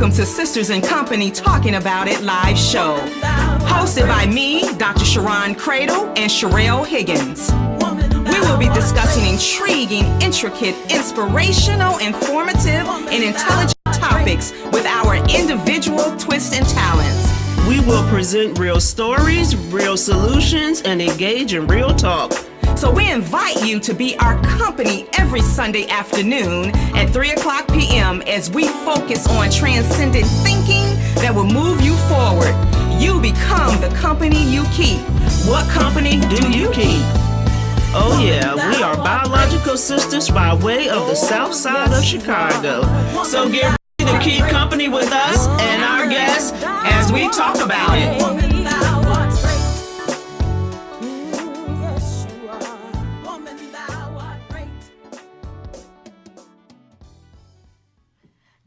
Welcome to Sisters in Company Talking About It live show. Hosted by me, Dr. Sharon Cradle and Sherelle Higgins. We will be discussing intriguing, intricate, inspirational, informative, and intelligent topics with our individual twists and talents. We will present real stories, real solutions, and engage in real talk. So we invite you to be our company every Sunday afternoon at 3:00 p.m. as we focus on transcendent thinking that will move you forward. You become the company you keep. What company do you keep? Oh yeah, we are biological sisters by way of the south side of Chicago. So get ready to keep company with us and our guests as we talk about it.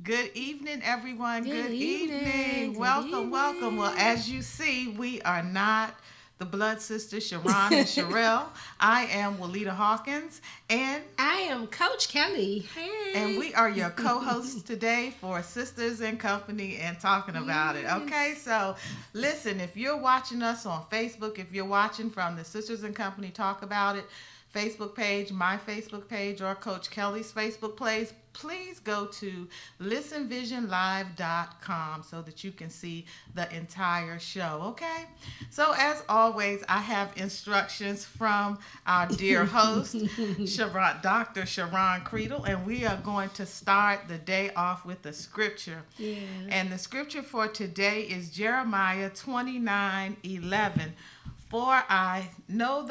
Good evening, everyone. Good evening. Welcome. Well, as you see, we are not the blood sisters, Sharon and Sherelle. I am Walita Hawkins. And I am Coach Kelly. Hey. And we are your co-hosts today for Sisters in Company and Talking About It. Okay, so listen, if you're watching us on Facebook, if you're watching from the Sisters in Company Talk About It Facebook page, my Facebook page, or Coach Kelly's Facebook page, please go to listenvisionlive.com so that you can see the entire show, okay? So as always, I have instructions from our dear host, Dr. Sharon Cradle, and we are going to start the day off with the scripture. Yeah. And the scripture for today is Jeremiah 29:11. For I know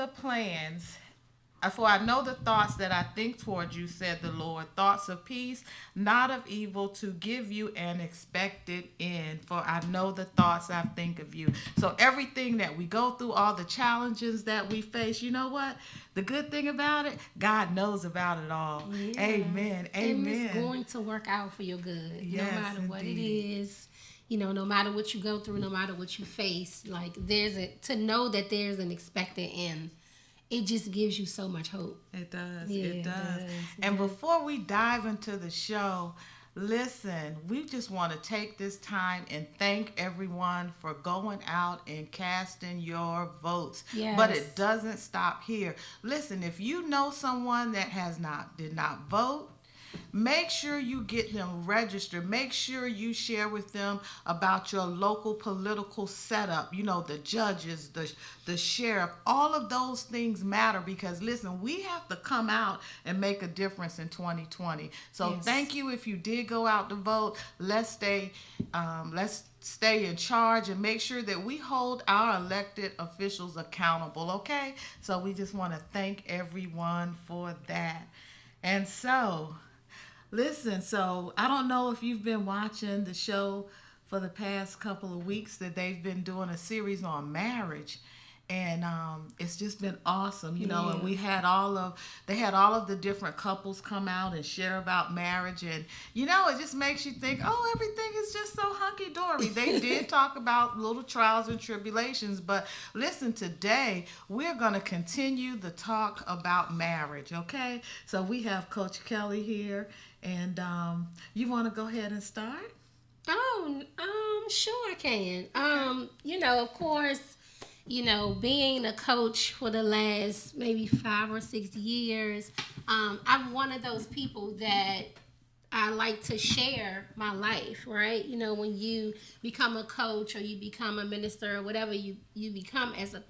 the thoughts that I think toward you, said the Lord, thoughts of peace, not of evil, to give you an expected end. For I know the thoughts I think of you. So everything that we go through, all the challenges that we face, you know what? The good thing about it, God knows about it all. Yeah. Amen. And it's going to work out for your good, yes, no matter what it is. You know, no matter what you go through, no matter what you face, like to know that there's an expected end. It just gives you so much hope. It does. Yeah, it does. It And before we dive into the show, listen, we just want to take this time and thank everyone for going out and casting your votes. Yes. But it doesn't stop here. Listen, if you know someone that did not vote, make sure you get them registered. Make sure you share with them about your local political setup. You know, the judges, the sheriff, all of those things matter because, listen, we have to come out and make a difference in 2020. So yes. Thank you if you did go out to vote. Let's stay in charge and make sure that we hold our elected officials accountable, okay? So we just want to thank everyone for that. And so... listen, so I don't know if you've been watching the show for the past couple of weeks that they've been doing a series on marriage. And it's just been awesome, you know, and they had all of the different couples come out and share about marriage. And, you know, it just makes you think, oh, everything is just so hunky-dory. They did talk about little trials and tribulations. But listen, today we're going to continue the talk about marriage, okay? So we have Coach Kelly here. And you want to go ahead and start? Sure I can. You know, of course, you know, being a coach for the last maybe 5 or 6 years, I'm one of those people that I like to share my life, right? You know, when you become a coach or you become a minister or whatever you become as a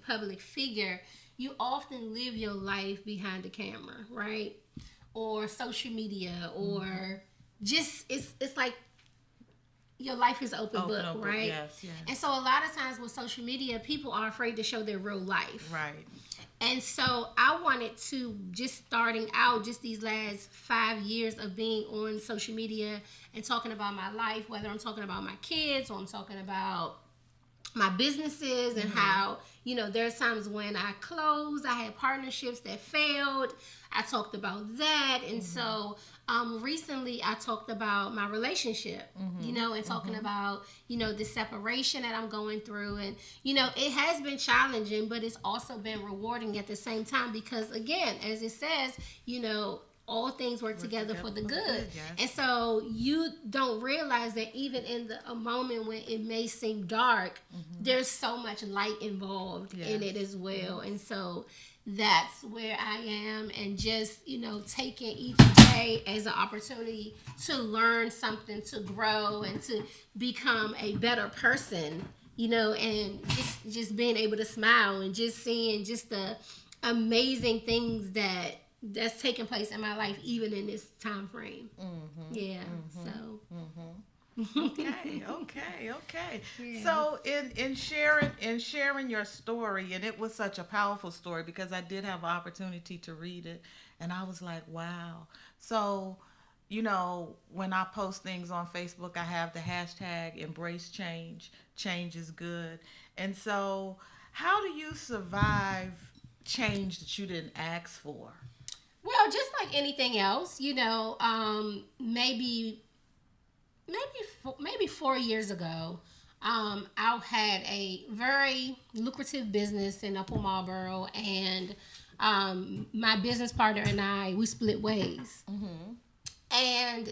public figure, you often live your life behind the camera, right? Or social media, or just it's like your life is open book, right? Yes. And so a lot of times with social media, people are afraid to show their real life. Right. And so I wanted to, just starting out, just these last 5 years of being on social media and talking about my life, whether I'm talking about my kids or I'm talking about my businesses and how, you know, there's times when I closed, I had partnerships that failed. I talked about that. And so recently I talked about my relationship, you know, and talking about, you know, the separation that I'm going through. And, you know, it has been challenging, but it's also been rewarding at the same time because, again, as it says, you know, all things work together for the good. Yes. And so you don't realize that even in a moment when it may seem dark, there's so much light involved in it as well. And so that's where I am, and just, taking each day as an opportunity to learn something, to grow, and to become a better person, and just being able to smile and just seeing just the amazing things that's taking place in my life, even in this time frame. So. Okay. Yeah. So in sharing your story, and it was such a powerful story because I did have an opportunity to read it, and I was like, wow. So, when I post things on Facebook, I have the hashtag embrace change. Change is good. And so, how do you survive change that you didn't ask for? Well, just like anything else, maybe 4 years ago, I had a very lucrative business in Upper Marlboro, and my business partner and we split ways. And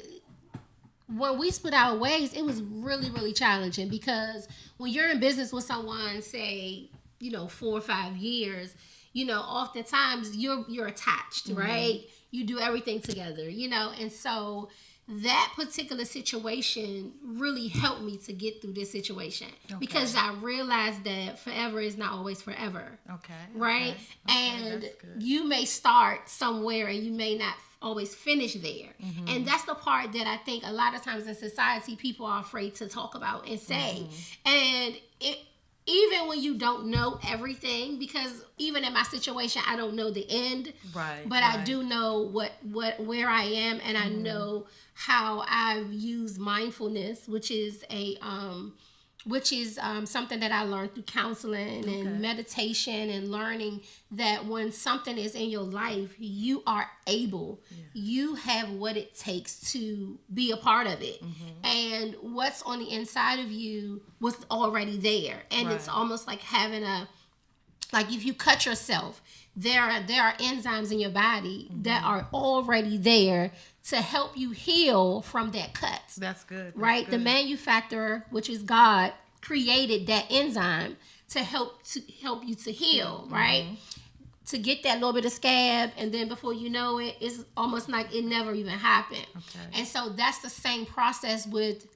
when we split our ways, it was really, really challenging, because when you're in business with someone, say, 4 or 5 years, oftentimes you're attached, right? You do everything together, and so that particular situation really helped me to get through this situation, because I realized that forever is not always forever. Right? And you may start somewhere and you may not always finish there. And that's the part that I think a lot of times in society people are afraid to talk about and say. And even when you don't know everything, because even in my situation, I don't know the end, but I do know where I am, and I know how I've used mindfulness, which is something that I learned through counseling and meditation, and learning that when something is in your life, you are able, you have what it takes to be a part of it. And what's on the inside of you was already there. And it's almost like having like if you cut yourself, there are enzymes in your body that are already there to help you heal from that cut. That's good. Right? The manufacturer, which is God, created that enzyme to help you to heal, right? To get that little bit of scab, and then before you know it, it's almost like it never even happened. And so that's the same process with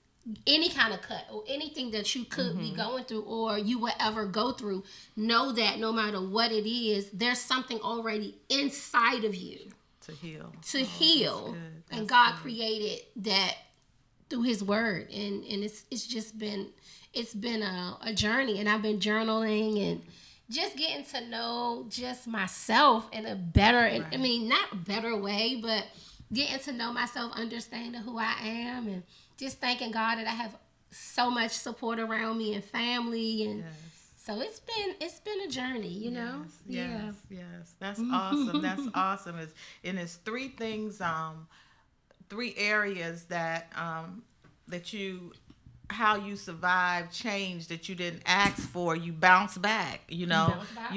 any kind of cut or anything that you could be going through, or you will ever go through. Know that no matter what it is, there's something already inside of you to heal. That's and God created that through His Word, and it's been a journey, and I've been journaling and just getting to know just myself in a better, I mean, not a better way, but getting to know myself, understanding who I am, and just thanking God that I have so much support around me and family, and so it's been a journey, Yes. That's awesome. That's awesome. It's three things, 3 areas that how you survive change that you didn't ask for. You bounce back, you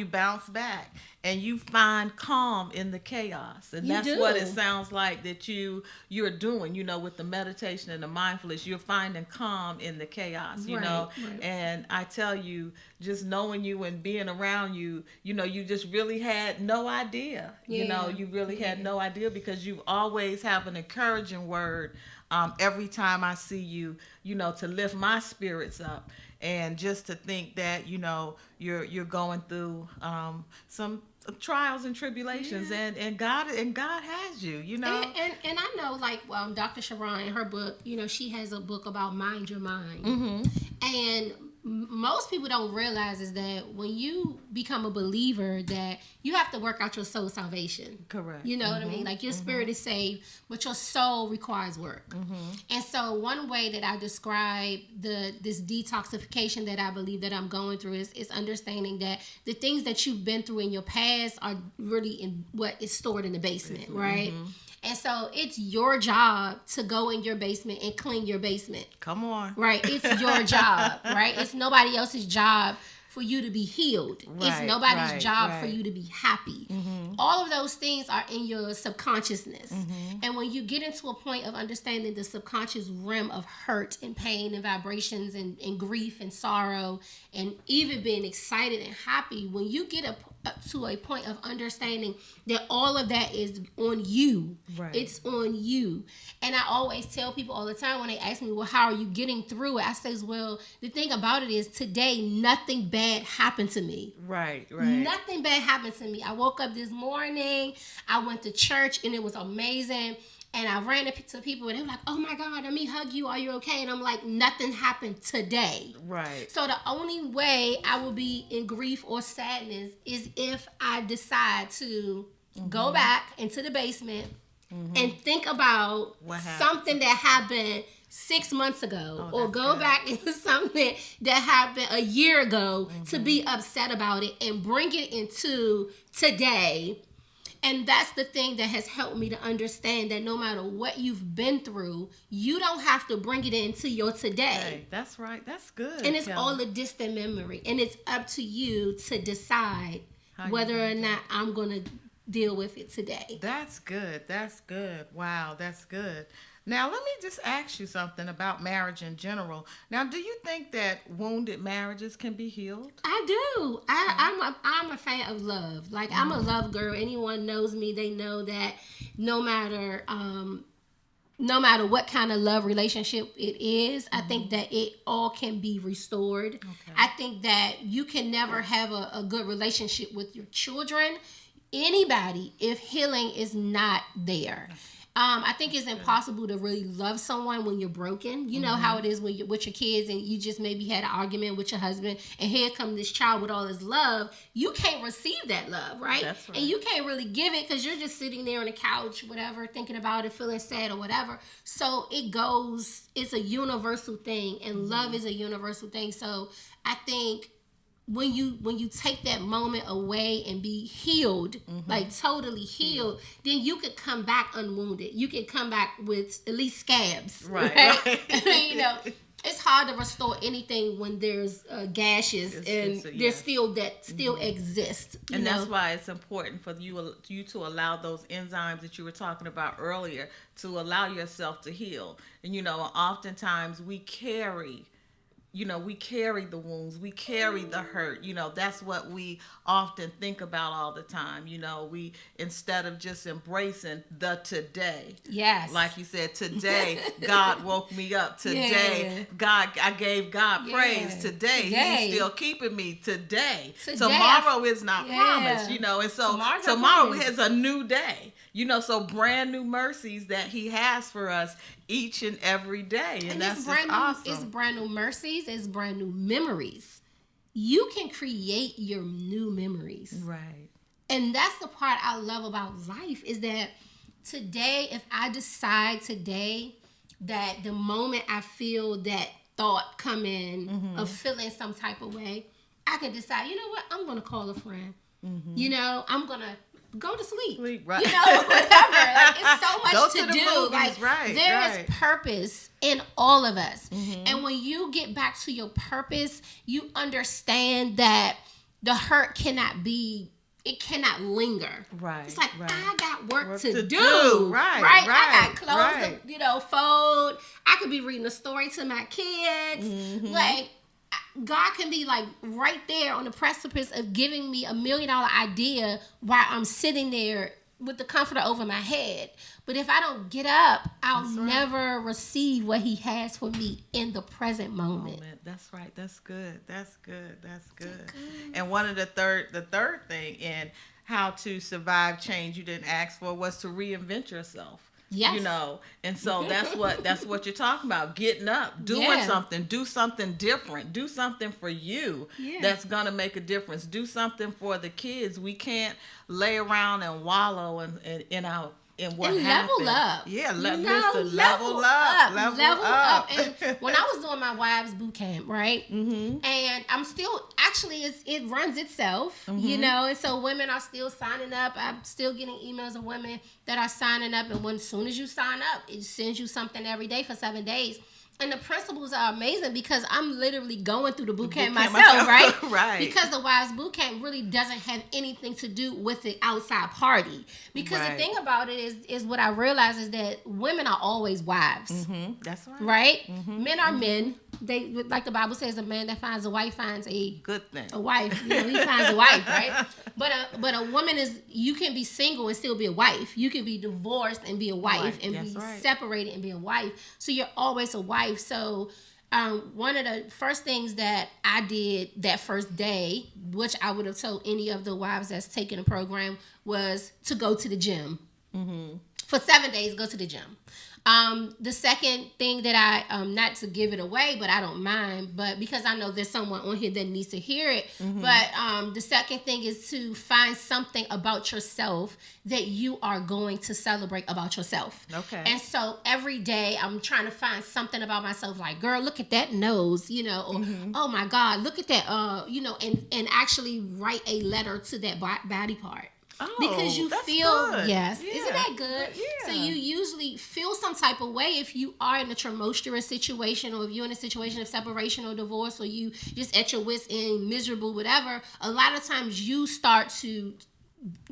bounce back, and you find calm in the chaos. And that's what it sounds like that you're doing, with the meditation and the mindfulness. You're finding calm in the chaos, Right. And I tell you, just knowing you and being around you, you just really had no idea. You really had no idea, because you always have an encouraging word every time I see you, to lift my spirits up, and just to think that, you're going through some trials and tribulations, and God has you, And I know, like, Dr. Sharon, in her book, she has a book about mind your mind. And most people don't realize is that when you become a believer, that you have to work out your soul salvation. Correct. You know what I mean? Like, your spirit is saved, but your soul requires work. And so one way that I describe this detoxification that I believe that I'm going through is understanding that the things that you've been through in your past are really in what is stored in the basement, right? And so it's your job to go in your basement and clean your basement. Come on. Right? It's your job, right? It's nobody else's job for you to be healed. Right, it's nobody's right, job right. for you to be happy. All of those things are in your subconsciousness. And when you get into a point of understanding the subconscious realm of hurt and pain and vibrations and grief and sorrow and even being excited and happy, when you get up to a point of understanding that all of that is on you. Right. It's on you. And I always tell people all the time when they ask me, well, how are you getting through it? I says, well, the thing about it is today, nothing bad happened to me. Right. Nothing bad happened to me. I woke up this morning, I went to church, and it was amazing. And I ran to people, and they were like, oh, my God, let me hug you. Are you okay? And I'm like, nothing happened today. Right. So the only way I will be in grief or sadness is if I decide to go back into the basement and think about something that happened 6 months ago, or go back into something that happened a year ago to be upset about it and bring it into today. And that's the thing that has helped me to understand that no matter what you've been through, you don't have to bring it into your today. Hey, that's right. That's good. And it's Kelly. all a distant memory. And it's up to you to decide whether or not I'm going to deal with it today. That's good. That's good. Wow, that's good. Now, let me just ask you something about marriage in general. Now, do you think that wounded marriages can be healed? I do. I'm a fan of love. Like, I'm a love girl. Anyone knows me, they know that no matter what kind of love relationship it is, I think that it all can be restored. Okay. I think that you can never have a good relationship with your children, anybody, if healing is not there. I think it's impossible to really love someone when you're broken. You know how it is when you're with your kids and you just maybe had an argument with your husband, and here comes this child with all his love. You can't receive that love, right? That's right. And you can't really give it because you're just sitting there on the couch, whatever, thinking about it, feeling sad or whatever. So it's a universal thing, and love is a universal thing. So I think when you take that moment away and be healed, like totally healed, then you could come back unwounded. You can come back with at least scabs, right? I mean, you know, it's hard to restore anything when there's gashes there's still exist. And that's why it's important for you to allow those enzymes that you were talking about earlier to allow yourself to heal. And oftentimes we carry the wounds, we carry the hurt. That's what we often think about all the time. We, instead of just embracing the today. Yes. Like you said, today, God woke me up. Today, I gave God praise. Today, He's still keeping me. Today. Tomorrow is not promised, and so tomorrow is a new day. So brand new mercies that He has for us each and every day. And that's just awesome. It's brand new mercies. It's brand new memories. You can create your new memories. Right. And that's the part I love about life, is that today, if I decide today that the moment I feel that thought come in of feeling some type of way, I can decide, you know what, I'm going to call a friend. I'm going to go to sleep. Right. Whatever. Like, it's so much to do. Movies. Like, right. there is purpose in all of us. And when you get back to your purpose, you understand that the hurt cannot linger. Right. It's like, I got work to do. Right. I got clothes to, fold. I could be reading a story to my kids. Like, God can be like right there on the precipice of giving me $1 million idea while I'm sitting there with the comforter over my head. But if I don't get up, I'll never receive what He has for me in the present moment. That's right. That's good. That's good. And one of the third thing in how to survive change you didn't ask for was to reinvent yourself. Yes. And so that's what you're talking about. Getting up, doing something, do something different, do something for you that's gonna make a difference. Do something for the kids. We can't lay around and wallow in what happened. Level up. Yeah, level up. And when I was doing my wives boot camp, right? And I'm still, actually, it runs itself, and so women are still signing up. I'm still getting emails of women that are signing up, and as soon as you sign up, it sends you something every day for 7 days. And the principles are amazing because I'm literally going through the boot camp myself, right? Right. Because the Wives Boot Camp really doesn't have anything to do with the outside party. Because the thing about it is what I realize is that women are always wives. That's right. Right? Men are men. They, like the Bible says, a man that finds a wife finds a good thing. A wife. You know, he finds a wife, right? But a woman is, you can be single and still be a wife. You can be divorced and be a wife, and be separated and be a wife. So you're always a wife. So one of the first things that I did that first day, which I would have told any of the wives that's taking a program, was to go to the gym. For 7 days, go to the gym. The second thing that I, not to give it away, but I don't mind, but because I know there's someone on here that needs to hear it, but the second thing is to find something about yourself that you are going to celebrate about yourself. Okay. And so every day I'm trying to find something about myself, like, girl, look at that nose, you know, or, oh my God, look at that, you know, and actually write a letter to that body part. Oh, because you feel good. Yes, Yeah. isn't that good? Yeah. So you usually feel some type of way if you are in a tumultuous situation, or if you're in a situation of separation or divorce, or you just at your wits end, miserable, whatever. A lot of times you start to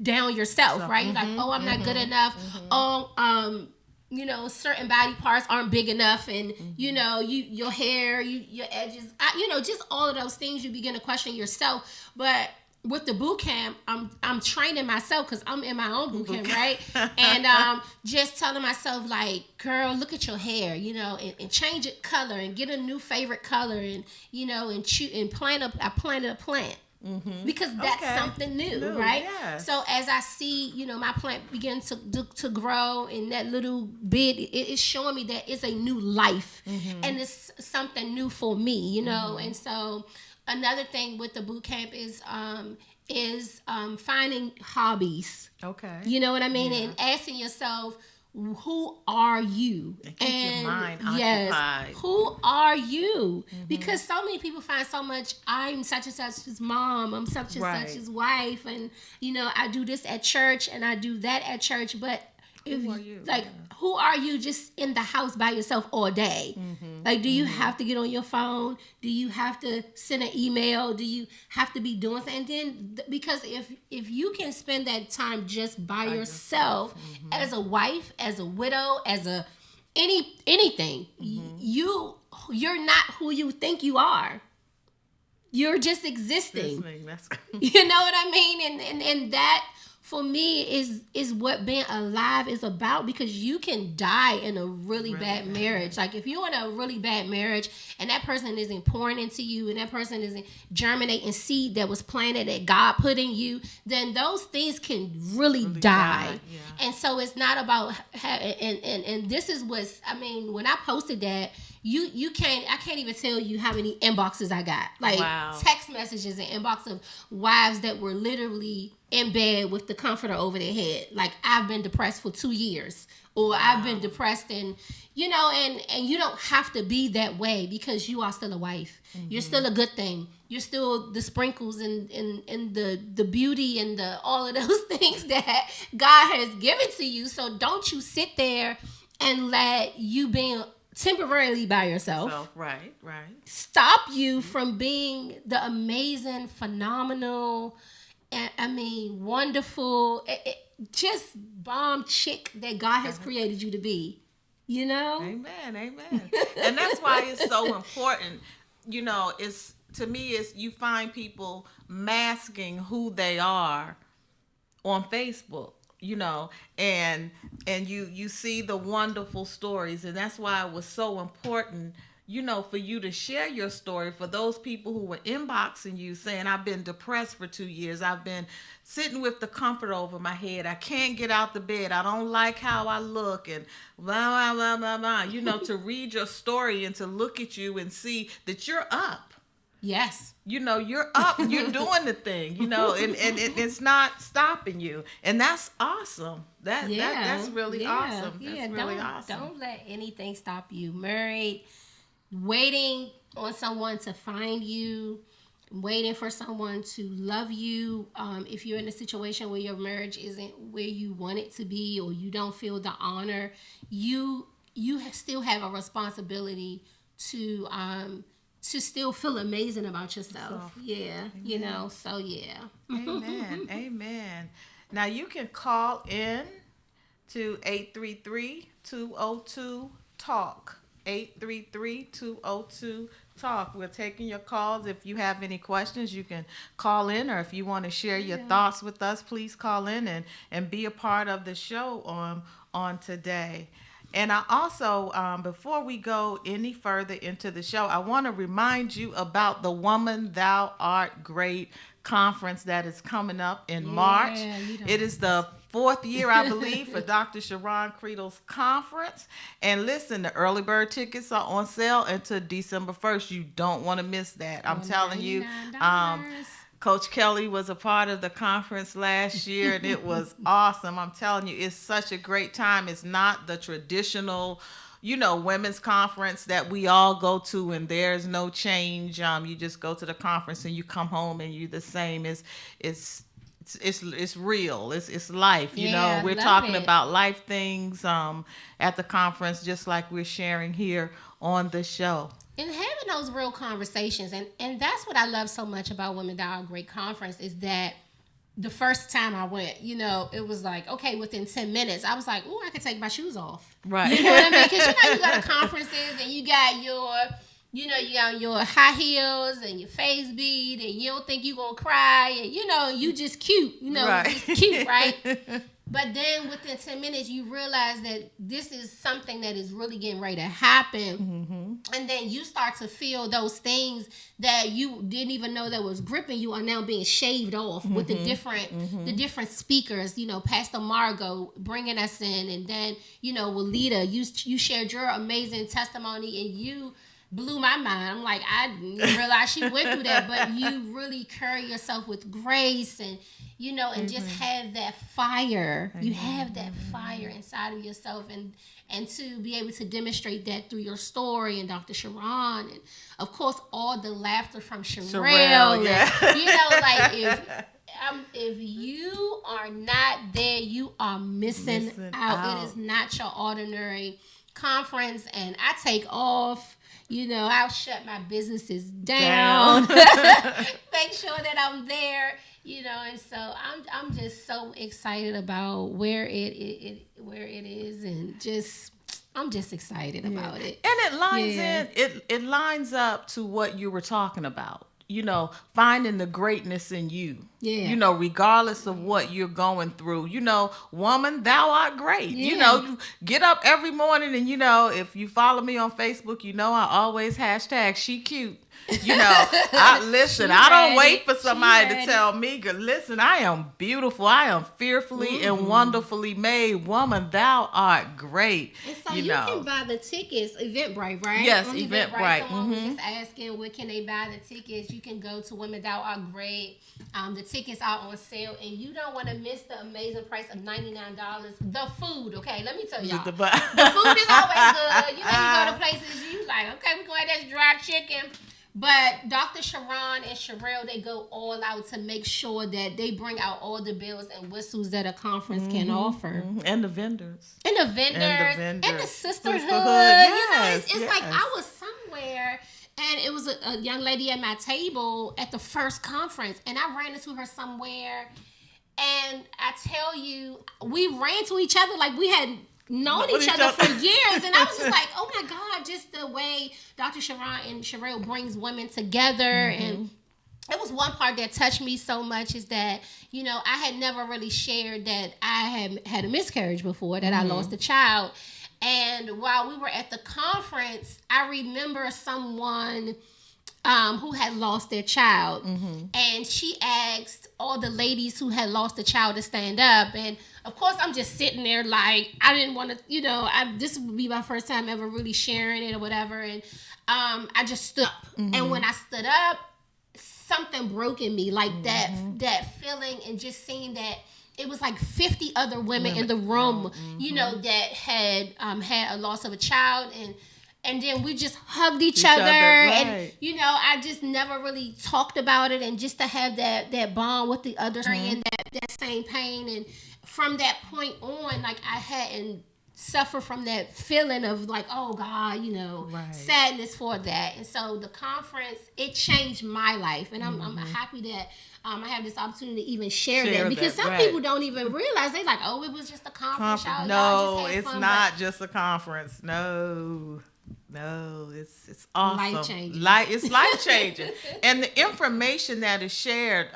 down yourself, right? Like, oh, I'm not good enough. Oh, you know, certain body parts aren't big enough, and you know, your hair, your edges, you know, just all of those things. You begin to question yourself, but with the boot camp, I'm training myself because I'm in my own boot camp, right? And just telling myself, like, girl, look at your hair, you know, and change it color and get a new favorite color, and you know, and I planted a plant. Because that's something new, right? Yes. So as I see, you know, my plant begin to grow, and that little bit, it is showing me that it's a new life, and it's something new for me, you know. And so another thing with the boot camp is finding hobbies. Okay. You know what I mean? And asking yourself, who are you? And keep your mind occupied. Yes, who are you? Because so many people find so much, I'm such and such's mom, I'm such and such's wife, and you know, I do this at church and I do that at church, but who are you? Like, who are you just in the house by yourself all day? Like, do you have to get on your phone? Do you have to send an email? Do you have to be doing something? And then, because if you can spend that time just by yourself, as a wife, as a widow, as a anything, you're not who you think you are. You're just existing. You know what I mean? And that, for me, is what being alive is about, because you can die in a really bad marriage. Like, if you're in a really bad marriage and that person isn't pouring into you, and that person isn't germinating seed that was planted that God put in you, then those things can really die. Yeah. And so it's not about and this is what's, I mean, when I posted that, I can't even tell you how many inboxes I got. Like, text messages and inbox of wives that were literally in bed with the comforter over their head. Like, I've been depressed for 2 years, or I've been depressed, and you know, and you don't have to be that way, because you are still a wife. You're still a good thing. You're still the sprinkles and the beauty and the all of those things that God has given to you. So don't you sit there and let you being temporarily by yourself, right, stop you from being the amazing, phenomenal, I mean, wonderful, just bomb chick that God has created you to be. You know? Amen. And that's why it's so important. You know, it's, to me, it's, you find people masking who they are on Facebook. You know, and you see the wonderful stories, and that's why it was so important, you know, for you to share your story, for those people who were inboxing you saying, I've been depressed for 2 years, I've been sitting with the comforter over my head, I can't get out the bed, I don't like how I look, and blah, blah, blah, blah, blah. You know, to read your story and to look at you and see that you're up. Yes. You know, you're up, you're doing the thing, you know, and it's not stopping you. And that's awesome. That's really awesome. That's really awesome. Don't let anything stop you. Married, waiting on someone to find you, waiting for someone to love you. If you're in a situation where your marriage isn't where you want it to be, or you don't feel the honor, you still have a responsibility to still feel amazing about yourself. Yeah, you know, so yeah. Amen. Amen. Now you can call in to 833-202-TALK. 833-202-TALK. We're taking your calls. If you have any questions, you can call in, or if you want to share your thoughts with us, please call in and be a part of the show on today. And I also, before we go any further into the show, I want to remind you about the Woman Thou Art Great conference that is coming up in March. It is the 4th year, I believe, for Dr. Sharon Creedle's conference. And listen, the early bird tickets are on sale until December 1st. You don't want to miss that. I'm telling you. Coach Kelly was a part of the conference last year, and it was awesome. I'm telling you, it's such a great time. It's not the traditional, women's conference that we all go to, and there's no change. You just go to the conference and you come home and you're the same. It's real. It's life. We're talking about life things at the conference, just like we're sharing here on the show. And having those real conversations, and that's what I love so much about Women That Are Great Conference, is that the first time I went, it was like, okay, within 10 minutes, I was like, oh, I could take my shoes off. Right. You know what I mean? Because you go to conferences and you got you got your high heels and your face bead, and you don't think you're going to cry, and, you just cute, right. just cute, right? But then within 10 minutes, you realize that this is something that is really getting ready to happen. Mm-hmm. And then you start to feel those things that you didn't even know that was gripping you are now being shaved off with the different speakers. Pastor Margot bringing us in. And then, Walita, you shared your amazing testimony, and you blew my mind. I'm like, I didn't realize she went through that, but you really carry yourself with grace and, and just have that fire. You have that fire inside of yourself, and to be able to demonstrate that through your story and Dr. Sharon, and of course all the laughter from Sherelle. Yeah. If you are not there, you are missing out. It is not your ordinary conference, and I take off. I'll shut my businesses down. Make sure that I'm there. And so I'm just so excited about where it is, and I'm just excited about it. And it lines it lines up to what you were talking about. Finding the greatness in you. Yeah. Regardless of what you're going through. Woman, thou art great. Yeah. You get up every morning, and if you follow me on Facebook, I always hashtag she cute. I don't wait for somebody to tell me, listen, I am beautiful. I am fearfully and wonderfully made. Woman, thou art great. And so you can buy the tickets, Eventbrite, right? Yes, Eventbrite. Someone was just asking, where can they buy the tickets? You can go to Women Thou Art Great. The tickets are on sale, and you don't want to miss the amazing price of $99. The food, okay? Let me tell y'all. The food is always good. You go to places, you like, okay, we're going to have this dry chicken. But Dr. Sharon and Sherelle, they go all out to make sure that they bring out all the bells and whistles that a conference can offer. And the vendors. And the sisterhood. Yes, It's like I was somewhere, and it was a young lady at my table at the first conference, and I ran into her somewhere, and I tell you, we ran to each other like we had known each other for years, and I was just like, oh my God, just the way Dr. Sharon and Sherelle brings women together. And it was one part that touched me so much, is that, I had never really shared that I had a miscarriage before, that I lost a child. And while we were at the conference, I remember someone who had lost their child, and she asked all the ladies who had lost a child to stand up. And of course, I'm just sitting there like, I didn't want to, this would be my first time ever really sharing it or whatever. And I just stood up. And when I stood up, something broke in me, like that feeling, and just seeing that it was like 50 other women in the room, that had had a loss of a child, and then we just hugged each other. Right. And I just never really talked about it, and just to have that bond with the other and that same pain. And from that point on, like, I hadn't suffer from that feeling of like, oh God, sadness for that. And so the conference, it changed my life, and I'm happy that I have this opportunity to even share that, because some people don't even realize. They like, oh, it was just a conference. No, it's not just a conference. No, it's awesome. Life-changing. It's life-changing. And the information that is shared,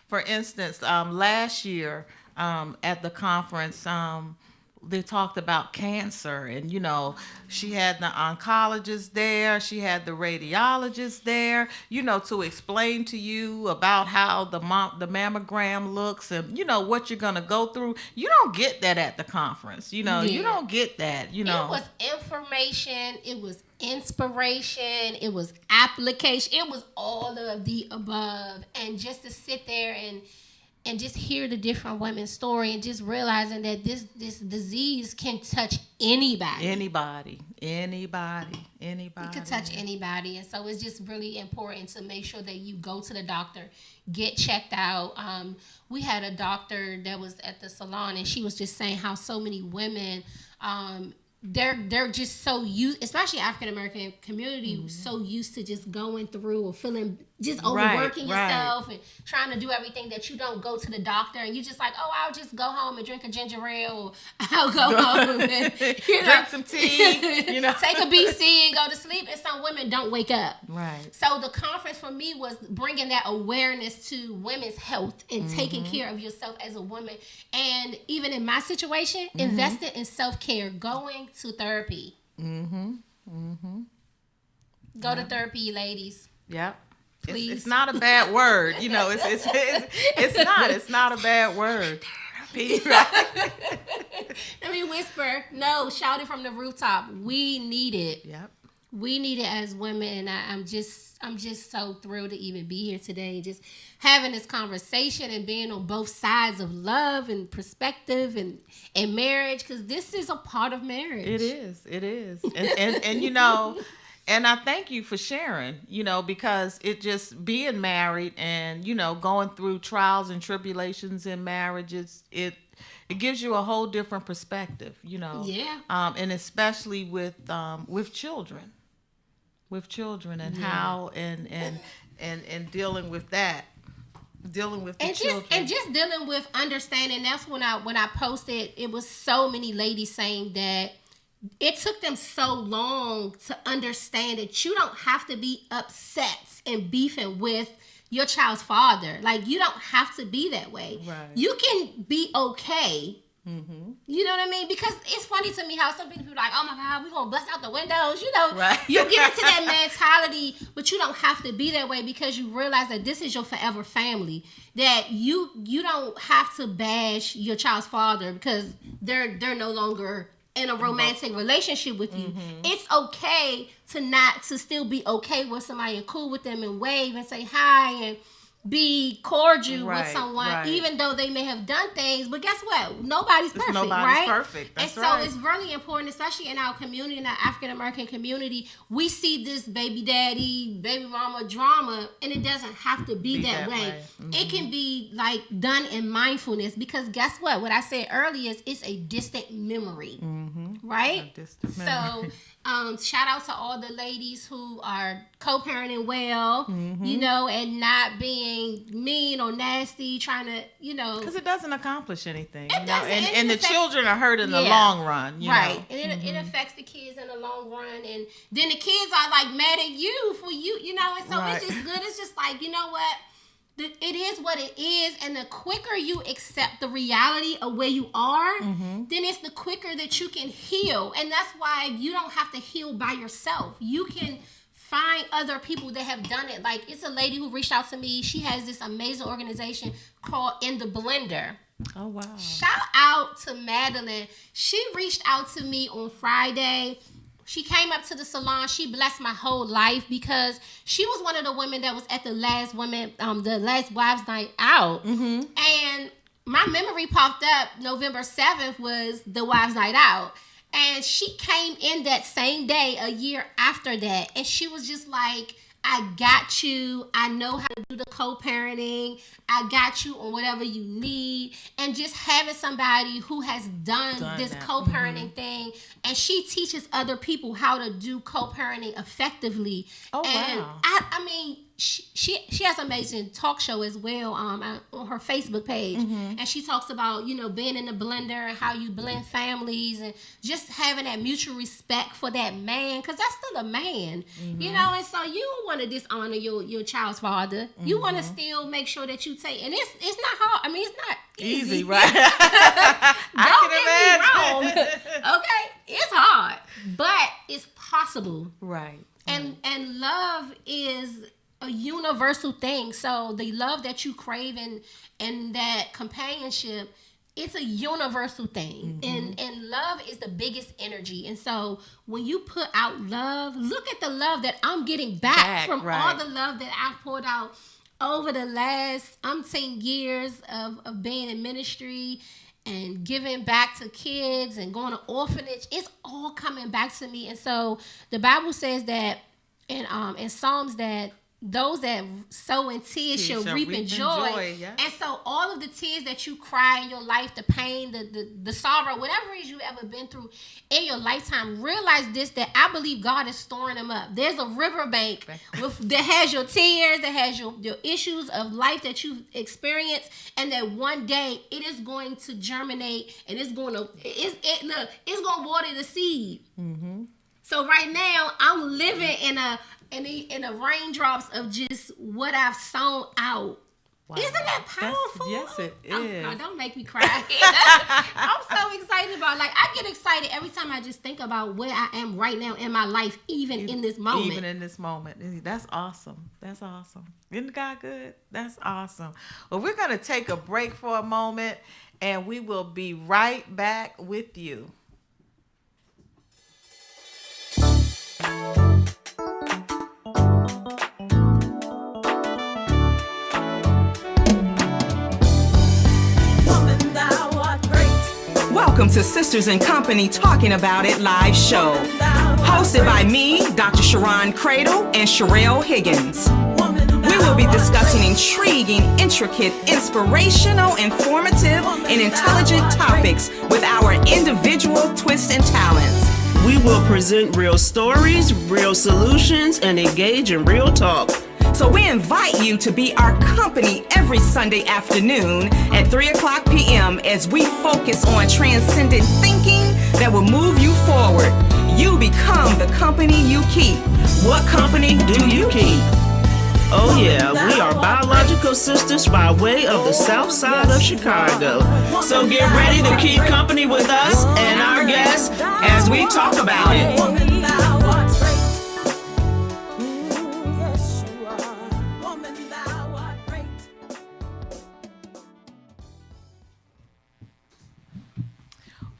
for instance, last year at the conference, they talked about cancer, and she had the oncologist there, she had the radiologist there, to explain to you about how the mammogram looks, and what you're gonna go through. You don't get that at the conference. You don't get that. It was information, it was inspiration, it was application, it was all of the above. And just to sit there and just hear the different women's story, and just realizing that this disease can touch anybody. Anybody. It can touch anybody. And so it's just really important to make sure that you go to the doctor, get checked out. We had a doctor that was at the salon, and she was just saying how so many women, they're just so used, especially African American community, so used to just going through or feeling just overworking yourself and trying to do everything, that you don't go to the doctor, and you just like, oh, I'll just go home and drink a ginger ale, or I'll go home and drink some tea, take a BC and go to sleep. And some women don't wake up. Right. So the conference for me was bringing that awareness to women's health and taking care of yourself as a woman. And even in my situation, investing in self-care, going to therapy. Go to therapy, ladies. Yep. Please. It's not a bad word. It's not a bad word. Therapy. Right? Let me whisper. No, shout it from the rooftop. We need it. Yep. We need it as women, and I'm just so thrilled to even be here today, just having this conversation and being on both sides of love and perspective and marriage, because this is a part of marriage. It is. And I thank you for sharing, because it just being married and, going through trials and tribulations in marriages, it gives you a whole different perspective, Yeah. And especially with children. And how and dealing with that. Dealing with the children. And just dealing with understanding. That's when I posted, it was so many ladies saying that it took them so long to understand that you don't have to be upset and beefing with your child's father. Like, you don't have to be that way. Right. You can be okay. You know what I mean? Because it's funny to me how some people are like, oh my God, we're going to bust out the windows. Right. You get into that mentality, but you don't have to be that way, because you realize that this is your forever family. That you don't have to bash your child's father because they're no longer in a romantic relationship with you. It's okay to still be okay with somebody and cool with them and wave and say hi and be cordial with someone, even though they may have done things. But guess what? Nobody's perfect, Nobody's perfect. That's right. And so it's really important, especially in our community, in our African American community, we see this baby daddy, baby mama drama, and it doesn't have to be that way. It can be like done in mindfulness, because guess what? What I said earlier is it's a distant memory, right? A distant memory. So shout out to all the ladies who are co-parenting well, and not being mean or nasty, trying to, because it doesn't accomplish anything. And the children are hurt in the long run. And it affects the kids in the long run, and then the kids are like mad at you for you, and so it's just good. It's just like, you know what? It is what it is, and the quicker you accept the reality of where you are, then it's the quicker that you can heal. And that's why you don't have to heal by yourself. You can find other people that have done it. Like, it's a lady who reached out to me. She has this amazing organization called In the Blender. Oh, wow. Shout out to Madeline. She reached out to me on Friday. She came up to the salon. She blessed my whole life, because she was one of the women that was at the last wives night out. And my memory popped up. November 7th was the wives night out. And she came in that same day, a year after that. And she was just like, I got you. I know how to do the co-parenting. I got you on whatever you need. And just having somebody who has done this that. co-parenting thing, and she teaches other people how to do co-parenting effectively. Oh, and wow. I mean, she has an amazing talk show as well on her Facebook page, and she talks about being in the blender and how you blend families and just having that mutual respect for that man, because that's still a man, and so you don't want to dishonor your child's father. You want to still make sure that you take, and it's not hard. I mean, it's not easy, right? Don't get me wrong. Okay, it's hard, but it's possible, Right. and love is a universal thing. So the love that you crave and that companionship, it's a universal thing. And love is the biggest energy. And so when you put out love, look at the love that I'm getting back from all the love that I've poured out over the last 10 years of being in ministry and giving back to kids and going to orphanage. It's all coming back to me. And so the Bible says that in Psalms that those that sow in tears shall reap in joy. Yeah. And so all of the tears that you cry in your life, the pain, the sorrow, whatever it is you've ever been through in your lifetime, realize this, that I believe God is storing them up. There's a riverbank that has your tears, that has your issues of life that you've experienced, and that one day it is going to germinate, and it's going to water the seed. So right now I'm living in the raindrops of just what I've sown out. Wow. Isn't that powerful? Yes, it is. Oh, God, don't make me cry. I'm so excited about, I get excited every time I just think about where I am right now in my life, even in this moment. Even in this moment. That's awesome. That's awesome. Isn't God good? That's awesome. Well, we're going to take a break for a moment, and we will be right back with you. Welcome to Sisters in Company Talking About It live show. Hosted by me, Dr. Sharon Cradle and Sherelle Higgins. We will be discussing intriguing, intricate, inspirational, informative, and intelligent topics with our individual twists and talents. We will present real stories, real solutions, and engage in real talk. So we invite you to be our company every Sunday afternoon at 3:00 p.m. as we focus on transcendent thinking that will move you forward. You become the company you keep. What company do you keep? Oh yeah, we are biological sisters by way of the south side of Chicago. So get ready to keep company with us and our guests as we talk about it.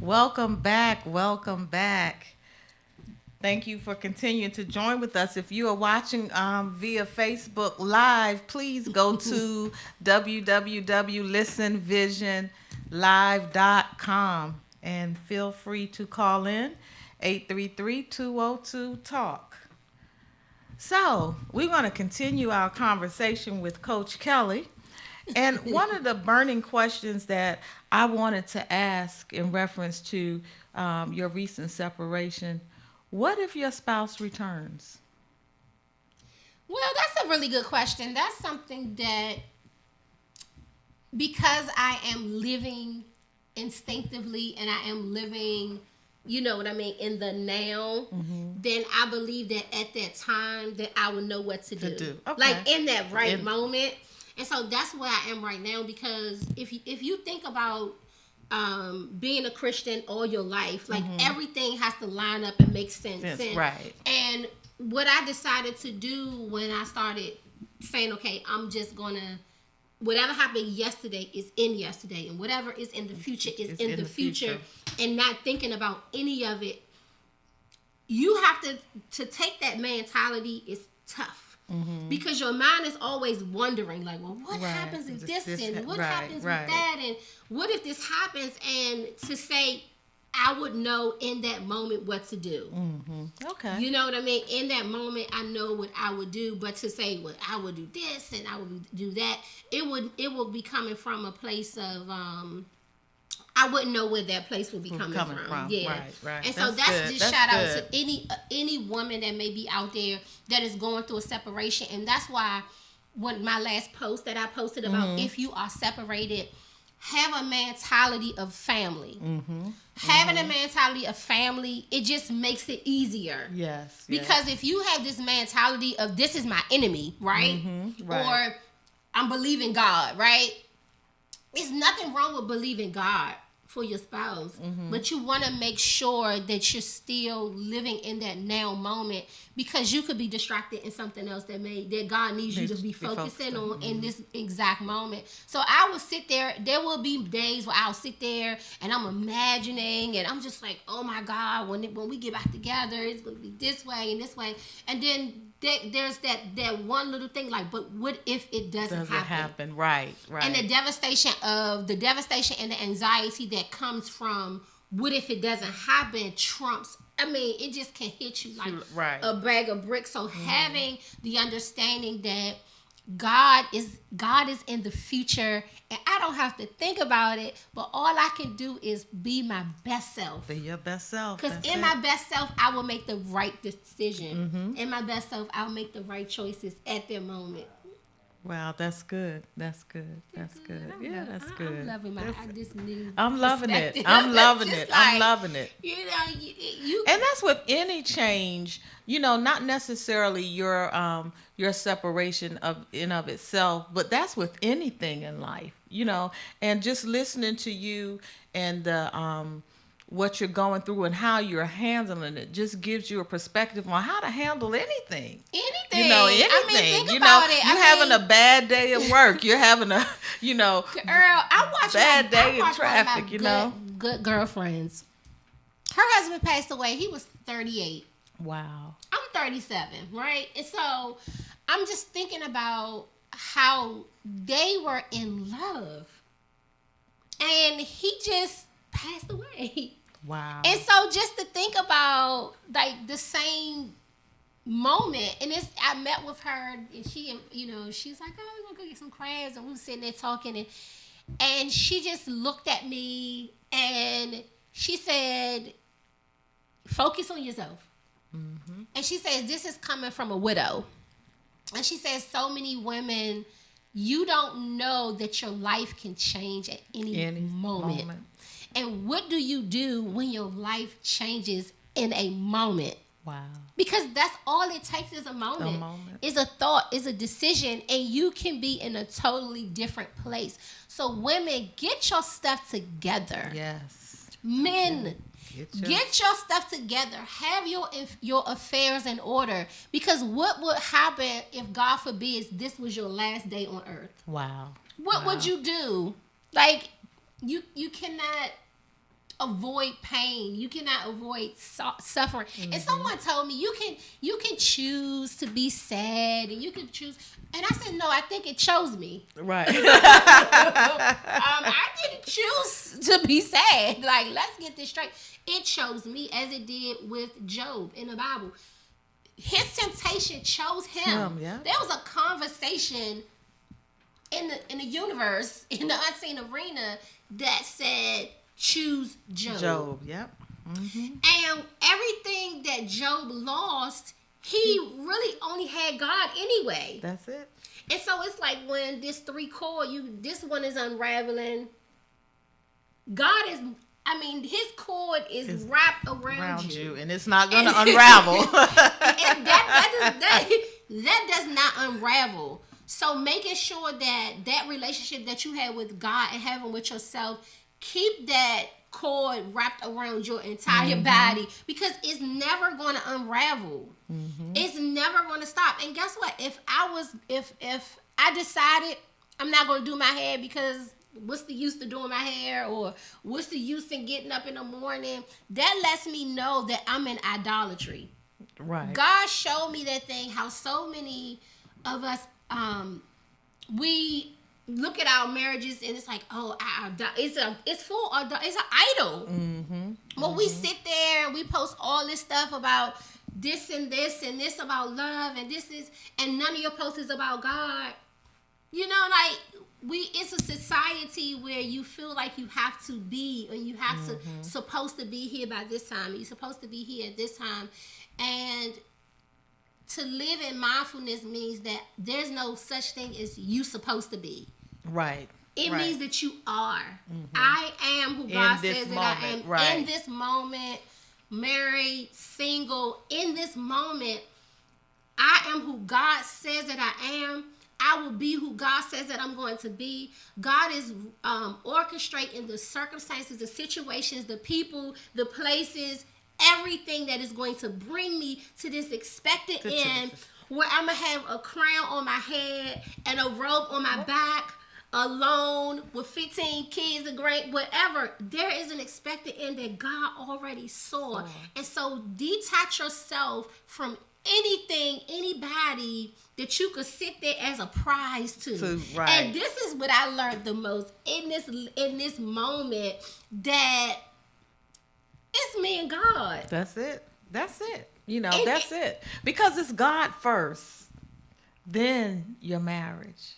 Welcome back. Welcome back. Thank you for continuing to join with us. If you are watching via Facebook Live, please go to www.listenvisionlive.com and feel free to call in 833-202-TALK. So we're going to continue our conversation with Coach Kelly. And one of the burning questions that I wanted to ask in reference to your recent separation, what if your spouse returns? Well, that's a really good question. That's something that, because I am living instinctively and I am living, you know what I mean, in the now, then I believe that at that time that I would know what to do. Okay. Like in that moment. And so that's where I am right now, because if you think about being a Christian all your life, like everything has to line up and make sense. Right. And what I decided to do when I started saying, okay, I'm just gonna, whatever happened yesterday is in yesterday, and whatever is in the future is in the future, and not thinking about any of it. You have to take that mentality is tough. Because your mind is always wondering, like, well, what happens if this and what happens with that, and what if this happens? And to say, I would know in that moment what to do. Okay. You know what I mean? In that moment, I know what I would do. But to say, well, I would do this and I would do that, it would be coming from a place of I wouldn't know where that place would be coming from. Yeah, right. And so that's just shout out to any woman that may be out there that is going through a separation, and that's why when my last post that I posted about if you are separated, have a mentality of family. Having a mentality of family, it just makes it easier. Yes. Because if you have this mentality of this is my enemy, right? Or I'm believing God, right? There's nothing wrong with believing God for your spouse, but you want to make sure that you're still living in that now moment, because you could be distracted in something else that God needs you to be focusing on in this exact moment. So I will sit there. There will be days where I'll sit there and I'm imagining, and I'm just like, oh my God, when we get back together, it's going to be this way and this way, and then there's that one little thing like, but what if it doesn't happen? Right. And the devastation and the anxiety that comes from what if it doesn't happen trumps. I mean, it just can hit you like a bag of bricks. So having the understanding that God is in the future, and I don't have to think about it, but all I can do is be my best self. Be your best self. Because in my best self, I will make the right decision. In my best self, I'll make the right choices at that moment. Wow, that's good. That's good. Yeah, that's good. I'm loving this new I'm loving it. I'm loving it. I'm loving it. You know, you and that's with any change, you know, not necessarily your separation of itself, but that's with anything in life, you know. And just listening to you and what you're going through and how you're handling it just gives you a perspective on how to handle anything. You know, anything. I mean, think about it. You're having a bad day at work. You're having a, you know, girl, I watch bad day in traffic, you know. Good girlfriends. Her husband passed away. He was 38. Wow. I'm 37, right? And so I'm just thinking about how they were in love. And he just passed away. Wow. And so just to think about like the same moment, and I met with her, and she, you know, she's like, oh, we're gonna go get some crabs, and we were sitting there talking, and she just looked at me and she said, focus on yourself. And she says, this is coming from a widow. And she says, so many women, you don't know that your life can change at any moment. And what do you do when your life changes in a moment? Wow. Because that's all it takes is a moment. Is a thought, is a decision, and you can be in a totally different place. So women, get your stuff together. Yes. Men, get your stuff together. Have your affairs in order. Because what would happen if, God forbids, this was your last day on earth? Wow. What would you do? Like, you cannot avoid pain. You cannot avoid suffering. And someone told me you can choose to be sad, and you can choose. And I said, no, I think it chose me. Right. I didn't choose to be sad. Like, let's get this straight. It chose me, as it did with Job in the Bible. His temptation chose him. Yeah. There was a conversation in the universe, in the unseen arena, that said, choose Job. Yep. And everything that Job lost, he really only had God anyway. That's it. And so it's like when this 3 cord, this one is unraveling. His cord is wrapped around you. And it's not going to unravel. And that does not unravel. So making sure that relationship that you have with God and having with yourself, keep that cord wrapped around your entire body, because it's never going to unravel. It's never going to stop. And guess what? If I decided I'm not going to do my hair because what's the use of doing my hair, or what's the use in getting up in the morning, that lets me know that I'm in idolatry. Right. God showed me that thing, how so many of us, we look at our marriages and it's like, oh, it's an idol. When we sit there and we post all this stuff about this and this about love and none of your posts is about God. You know, like it's a society where you feel like you have to be, or you have to supposed to be here by this time. You're supposed to be here at this time. And to live in mindfulness means that there's no such thing as you supposed to be. Right. It means that you are. I am who God says that I am. Right. In this moment, married, single, in this moment, I am who God says that I am. I will be who God says that I'm going to be. God is orchestrating the circumstances, the situations, the people, the places, everything that is going to bring me to this expected end where I'm going to have a crown on my head and a robe on my back, alone with 15 kids, a great whatever. There is an expected end that God already saw. And so detach yourself from anything, anybody that you could sit there as a prize to. Right. And this is what I learned the most in this moment, that it's me and God. That's it. You know, that's it. Because it's God first, then your marriage.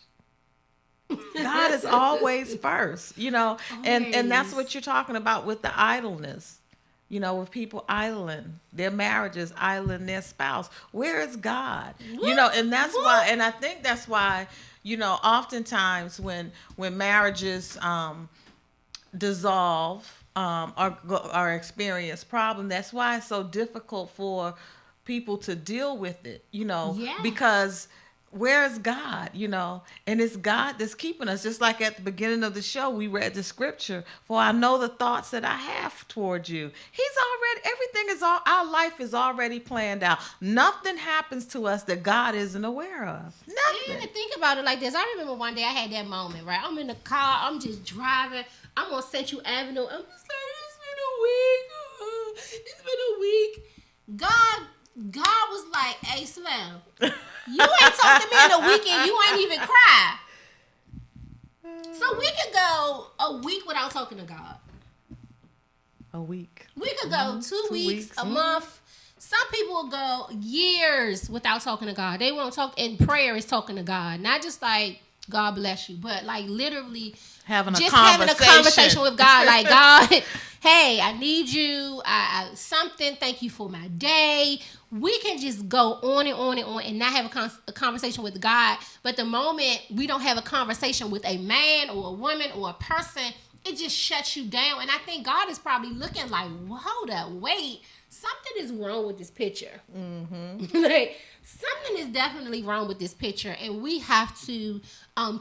God is always first, you know, and that's what you're talking about with the idleness, you know, with people idling their marriages, idling their spouse. Where is God? You know, and that's why, and I think that's why, you know, oftentimes when marriages dissolve or experience problem, that's why it's so difficult for people to deal with it, you know, because where is God, you know? And it's God that's keeping us. Just like at the beginning of the show, we read the scripture, for I know the thoughts that I have toward you. Our life is already planned out. Nothing happens to us that God isn't aware of. Nothing. And think about it like this. I remember one day I had that moment, right? I'm in the car, I'm just driving. I'm on Central Avenue. I'm just like, it's been a week. God was like, hey, Slim, you ain't talked to me in a week and you ain't even cry. So we could go a week without talking to God. A week. We could go 2 weeks, a month. Some people will go years without talking to God. They won't talk, and prayer is talking to God. Not just like, God bless you, but like literally having a conversation with God. Like, God, hey, I need you. Something. Thank you for my day. We can just go on and on and on and not have a conversation with God. But the moment we don't have a conversation with a man or a woman or a person, it just shuts you down. And I think God is probably looking like, well, hold up, wait. Something is wrong with this picture. Like, something is definitely wrong with this picture, and we have to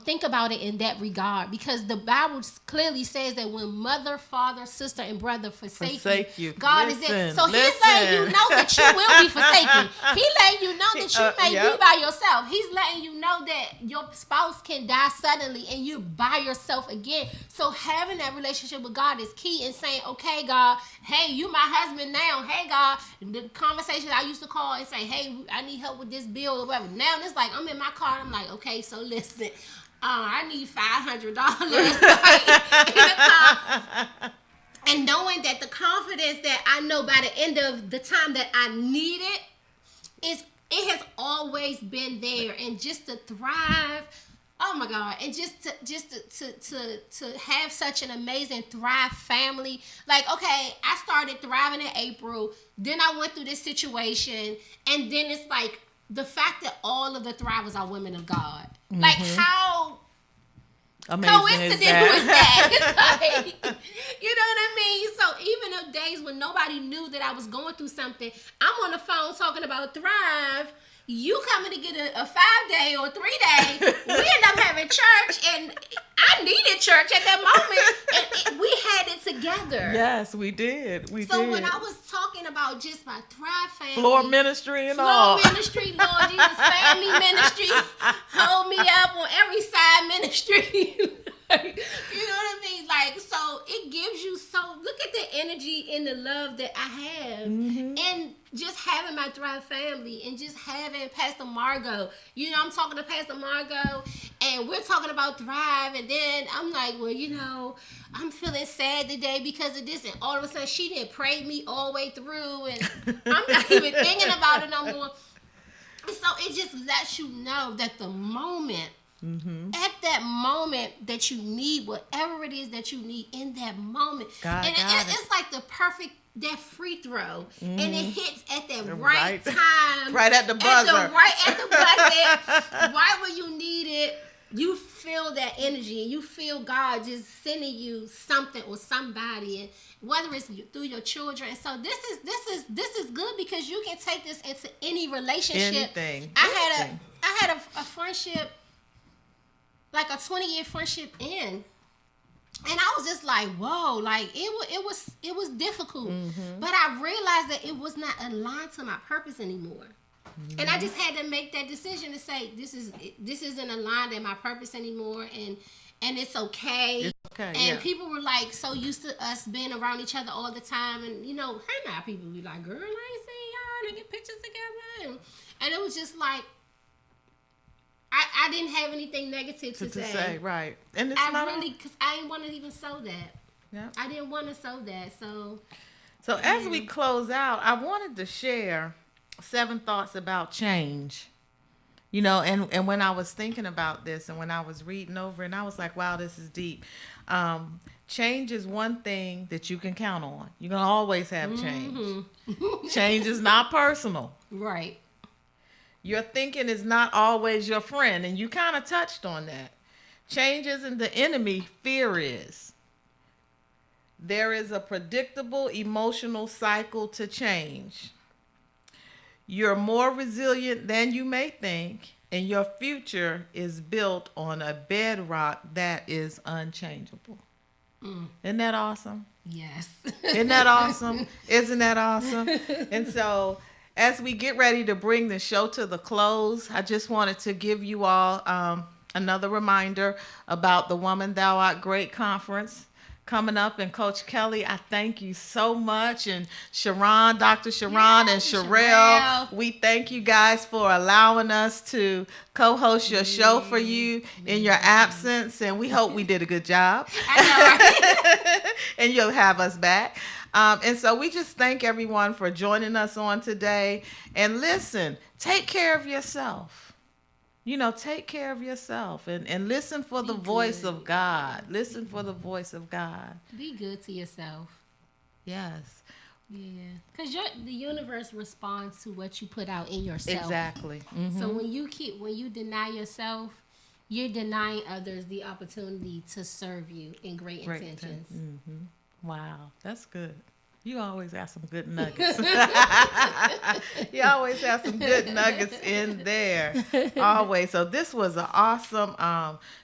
think about it in that regard, because the Bible clearly says that when mother, father, sister, and brother forsake you, God is there. So He's letting you know that you will be forsaken. He's letting you know that you may be by yourself. He's letting you know that your spouse can die suddenly and you're by yourself again. So having that relationship with God is key, and saying, okay, God, hey, you my husband now. Hey, God, the conversation I used to call and say, hey, I need help with this bill or whatever. Now it's like I'm in my car and I'm like, okay, so listen, I need $500 in the car. And knowing that the confidence that I know by the end of the time that I need it has always been there. And just to thrive, oh my God, and just to have such an amazing Thrive family. Like, okay, I started thriving in April, then I went through this situation, and then it's like the fact that all of the Thrivers are women of God. Like, how amazing coincident was that? It's like, you know what I mean? So even the days when nobody knew that I was going through something, I'm on the phone talking about Thrive. You coming to get a 5-day or 3-day. We end up having church, and I needed church at that moment, and we had it together. Yes, we did. So when I was talking about just my Thrive family, floor ministry and all. Floor ministry, Lord Jesus, family ministry, hold me up on every side ministry. You know what I mean? Like, so it gives you look at the energy and the love that I have. And just having my Thrive family and just having Pastor Margot. You know, I'm talking to Pastor Margot and we're talking about Thrive, and then I'm like, well, you know, I'm feeling sad today because of this, and all of a sudden she didn't pray me all the way through, and I'm not even thinking about it no more. And so it just lets you know that the moment, at that moment that you need whatever it is that you need in that moment, God and got it's like the perfect, that free throw, and it hits at that Right. time, Right at the buzzer. Right at the buzzer, right when you need it. You feel that energy, and you feel God just sending you something or somebody, and whether it's through your children. And so this is good because you can take this into any relationship. Anything. I had a friendship, like a 20-year friendship in. And I was just like, whoa, like it was difficult. But I realized that it was not aligned to my purpose anymore. And I just had to make that decision to say, this isn't aligned to my purpose anymore, and it's okay. It's okay, and yeah. people were like so used to us being around each other all the time, and you know, her and I, people be like, girl, I ain't seen y'all, and get pictures together, and it was just like, I didn't have anything negative to say. Right. And it's because I didn't want to even sow that. Yeah. I didn't want to sow that. So as we close out, I wanted to share 7 thoughts about change. You know, and when I was thinking about this and when I was reading over it, and I was like, wow, this is deep. Change is one thing that you can count on. You're going to always have change. Change is not personal. right. Your thinking is not always your friend, and you kind of touched on that. Change isn't the enemy, fear is. There is a predictable emotional cycle to change. You're more resilient than you may think, and your future is built on a bedrock that is unchangeable. Isn't that awesome? Yes. Isn't that awesome? Isn't that awesome? And so as we get ready to bring the show to the close, I just wanted to give you all another reminder about the Woman Thou Art Great conference coming up. And Coach Kelly, I thank you so much. And Sharon, Dr. Sharon, and Sherelle, we thank you guys for allowing us to co-host your show for you in your absence. And we hope we did a good job. I know, right? And you'll have us back. And so we just thank everyone for joining us on today. And listen, take care of yourself. You know, take care of yourself and listen for the voice of God. Listen for the voice of God. Be good to yourself. Yes. Yeah. Because the universe responds to what you put out in yourself. Exactly. So when you deny yourself, you're denying others the opportunity to serve you in great intentions. Wow, that's good. You always have some good nuggets. You always have some good nuggets in there. Always. So this was an awesome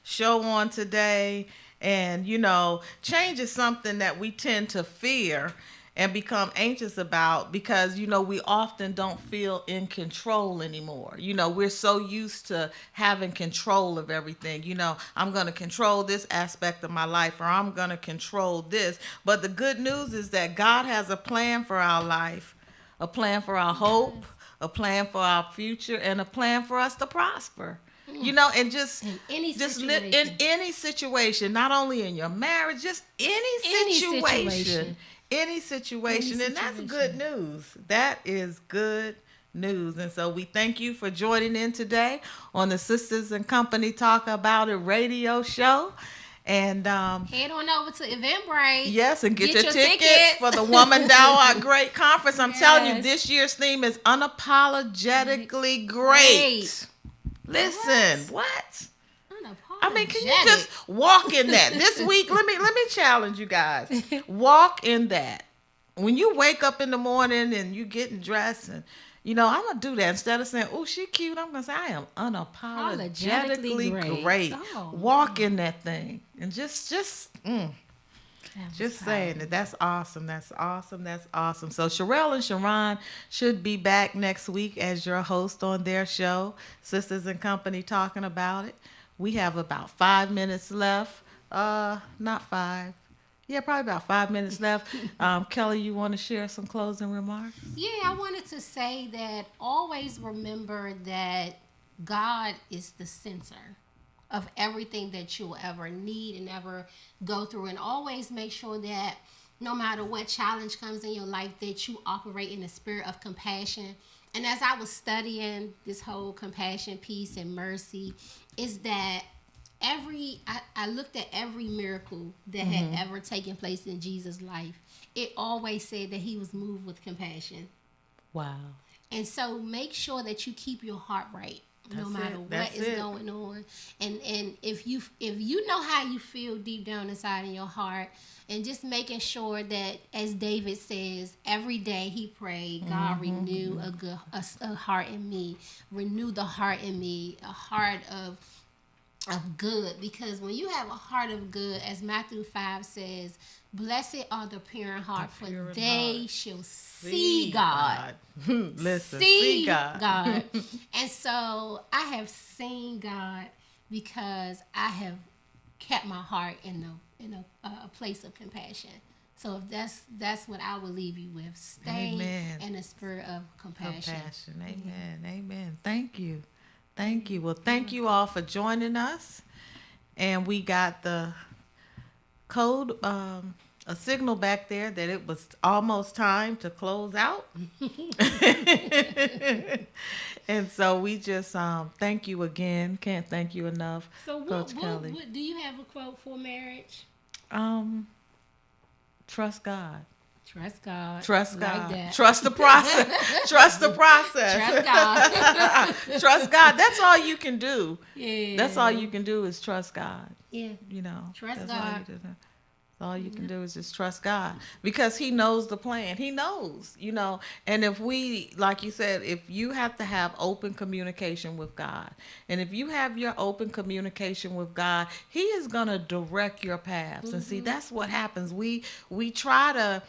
show on today. And, you know, change is something that we tend to fear and become anxious about because, you know, we often don't feel in control anymore. You know, we're so used to having control of everything. You know, I'm going to control this aspect of my life, or I'm going to control this. But the good news is that God has a plan for our life, a plan for our hope, a plan for our future, and a plan for us to prosper. You know, and just in any in any situation, not only in your marriage, just any situation. Any situation, and that's good news. That is good news. And so we thank you for joining in today on the Sisters and Company Talk About It radio show. And head on over to Eventbrite. Yes, and get your tickets for the Woman Thou Art Great conference. I'm telling you, this year's theme is unapologetically great. Listen, what? I mean, can you just walk in that this week? Let me challenge you guys. Walk in that. When you wake up in the morning and you getting dressed, and you know, I'm gonna do that instead of saying, "Oh, she cute." I'm gonna say, "I am unapologetically great." Oh, walk in that thing and just saying that. That's awesome. That's awesome. That's awesome. So Sherelle and Sharon should be back next week as your host on their show, Sisters and Company Talking About It. We have about 5 minutes left. Not 5. probably about 5 minutes left. Kelly, you want to share some closing remarks? Yeah, I wanted to say that always remember that God is the center of everything that you'll ever need and ever go through. And always make sure that no matter what challenge comes in your life, that you operate in the spirit of compassion. And as I was studying this whole compassion piece and mercy, is that I looked at every miracle that had ever taken place in Jesus' life. It always said that he was moved with compassion. Wow. And so make sure that you keep your heart right. No matter what is going on. And if you know how you feel deep down inside in your heart, and just making sure that, as David says, every day he prayed, God, renew a heart in me. Renew the heart in me, a heart of good. Because when you have a heart of good, as Matthew 5 says, blessed are the pure in heart, for they shall see God. Listen, see God. And so I have seen God because I have kept my heart in a place of compassion. So if that's what I will leave you with. Stay in a spirit of compassion. Amen. Thank you. Well, thank you all for joining us. And we got the code, a signal back there that it was almost time to close out. And so we just thank you again. Can't thank you enough, Coach Kelly. What do you have a quote for marriage? Trust God. Trust God. Trust like God. That. Trust the process. Trust the process. Trust God. Trust God. That's all you can do. Yeah. That's all you can do is trust God. Yeah. You know. Trust that's God. All you can do is just trust God, because he knows the plan. He knows, you know. And if we, like you said, if you have to have open communication with God, and if you have your open communication with God, he is going to direct your paths. And see, that's what happens. We try to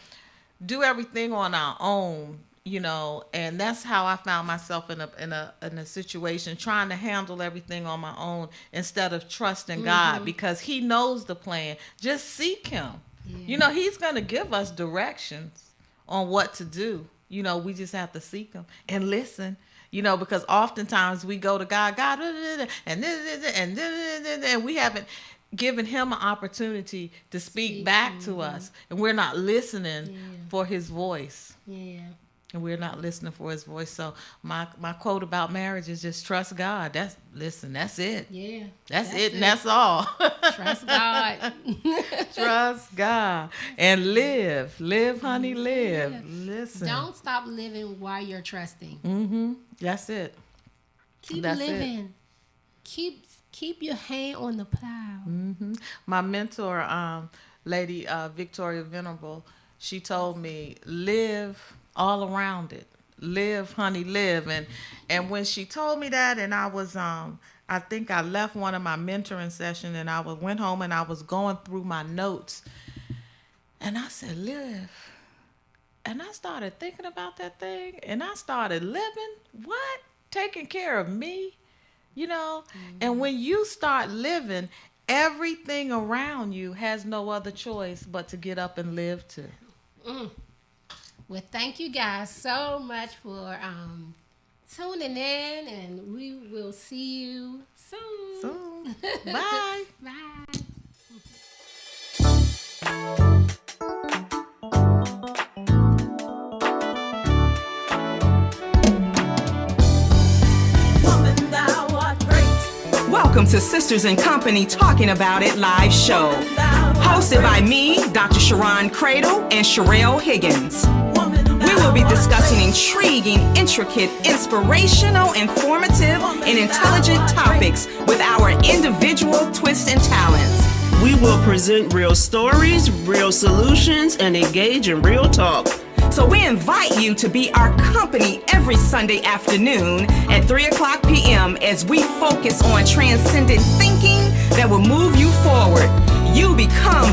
do everything on our own, you know, and that's how I found myself in a situation, trying to handle everything on my own instead of trusting God, because he knows the plan. Just seek him. Yeah. You know, he's going to give us directions on what to do. You know, we just have to seek him and listen. You know, because oftentimes we go to God, and we haven't given him an opportunity to speak back to us, and we're not listening for his voice. Yeah. And we're not listening for his voice. So my quote about marriage is just trust God. That's it. Yeah. That's it. And that's all. Trust God. Trust God. And live. Live, honey, live. Yeah. Listen. Don't stop living while you're trusting. That's it. Keep living. Keep your hand on the plow. My mentor, Lady Victoria Venerable, she told me, live all around it. Live, honey, live. And when she told me that, and I was I think I left one of my mentoring sessions, and I went home and I was going through my notes, and I said, live. And I started thinking about that thing, and I started living. What? Taking care of me, you know? And when you start living, everything around you has no other choice but to get up and live too. Well, thank you guys so much for tuning in, and we will see you soon. Bye. Bye. Welcome to Sisters in Company Talking About It live show. Hosted by me, Dr. Sharon Cradle, and Sherelle Higgins. We will be discussing intriguing, intricate, inspirational, informative, and intelligent topics with our individual twists and talents. We will present real stories, real solutions, and engage in real talk. So we invite you to be our company every Sunday afternoon at 3:00 p.m. as we focus on transcendent thinking that will move you forward. You become